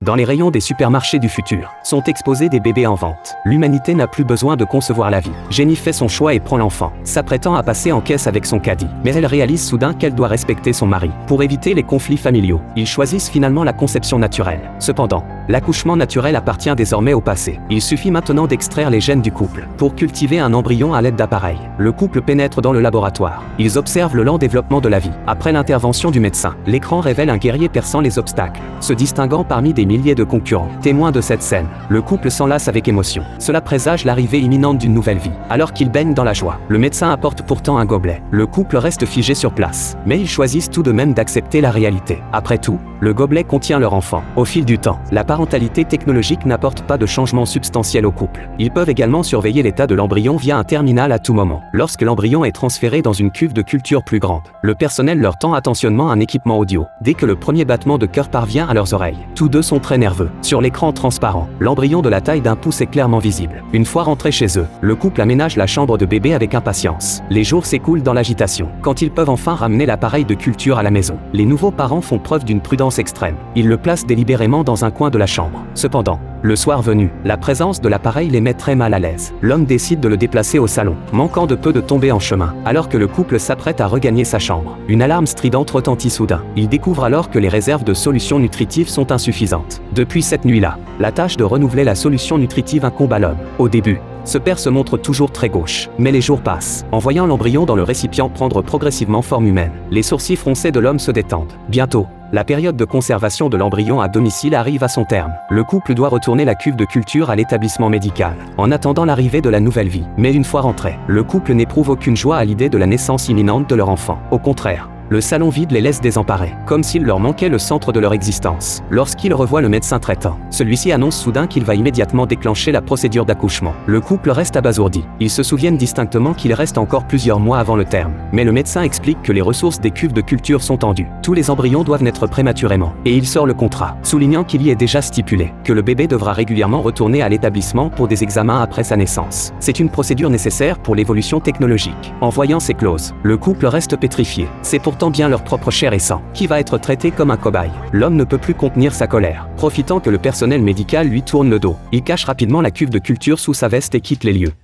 Dans les rayons des supermarchés du futur, sont exposés des bébés en vente. L'humanité n'a plus besoin de concevoir la vie. Jenny fait son choix et prend l'enfant, s'apprêtant à passer en caisse avec son caddie. Mais elle réalise soudain qu'elle doit respecter son mari. Pour éviter les conflits familiaux, ils choisissent finalement la conception naturelle. Cependant, l'accouchement naturel appartient désormais au passé. Il suffit maintenant d'extraire les gènes du couple pour cultiver un embryon à l'aide d'appareils. Le couple pénètre dans le laboratoire. Ils observent le lent développement de la vie. Après l'intervention du médecin, l'écran révèle un guerrier perçant les obstacles, se distinguant parmi des milliers de concurrents. Témoin de cette scène, le couple s'enlace avec émotion. Cela présage l'arrivée imminente d'une nouvelle vie. Alors qu'ils baignent dans la joie, le médecin apporte pourtant un gobelet. Le couple reste figé sur place, mais ils choisissent tout de même d'accepter la réalité. Après tout, le gobelet contient leur enfant. Au fil du temps, la parentalité technologique n'apporte pas de changement substantiel au couple. Ils peuvent également surveiller l'état de l'embryon via un terminal à tout moment. Lorsque l'embryon est transféré dans une cuve de culture plus grande, le personnel leur tend attentionnement un équipement audio. Dès que le premier battement de cœur parvient à leurs oreilles, tous deux sont très nerveux. Sur l'écran transparent, l'embryon de la taille d'un pouce est clairement visible. Une fois rentrés chez eux, le couple aménage la chambre de bébé avec impatience. Les jours s'écoulent dans l'agitation, quand ils peuvent enfin ramener l'appareil de culture à la maison. Les nouveaux parents font preuve d'une prudence extrême. Ils le placent délibérément dans un coin de la chambre. Cependant, le soir venu, la présence de l'appareil les met très mal à l'aise. L'homme décide de le déplacer au salon, manquant de peu de tomber en chemin, alors que le couple s'apprête à regagner sa chambre. Une alarme stridente retentit soudain. Il découvre alors que les réserves de solutions nutritives sont insuffisantes. Depuis cette nuit-là, la tâche de renouveler la solution nutritive incombe à l'homme. Au début, ce père se montre toujours très gauche, mais les jours passent. En voyant l'embryon dans le récipient prendre progressivement forme humaine, les sourcils froncés de l'homme se détendent. Bientôt, la période de conservation de l'embryon à domicile arrive à son terme. Le couple doit retourner la cuve de culture à l'établissement médical, en attendant l'arrivée de la nouvelle vie. Mais une fois rentré, le couple n'éprouve aucune joie à l'idée de la naissance imminente de leur enfant. Au contraire, le salon vide les laisse désemparés, comme s'il leur manquait le centre de leur existence. Lorsqu'il revoit le médecin traitant, celui-ci annonce soudain qu'il va immédiatement déclencher la procédure d'accouchement. Le couple reste abasourdi. Ils se souviennent distinctement qu'il reste encore plusieurs mois avant le terme. Mais le médecin explique que les ressources des cuves de culture sont tendues. Tous les embryons doivent naître prématurément. Et il sort le contrat, soulignant qu'il y est déjà stipulé que le bébé devra régulièrement retourner à l'établissement pour des examens après sa naissance. C'est une procédure nécessaire pour l'évolution technologique. En voyant ces clauses, le couple reste pétrifié. C'est pourtant bien leur propre chair et sang qui va être traité comme un cobaye. L'homme ne peut plus contenir sa colère. Profitant que le personnel médical lui tourne le dos, il cache rapidement la cuve de culture sous sa veste et quitte les lieux.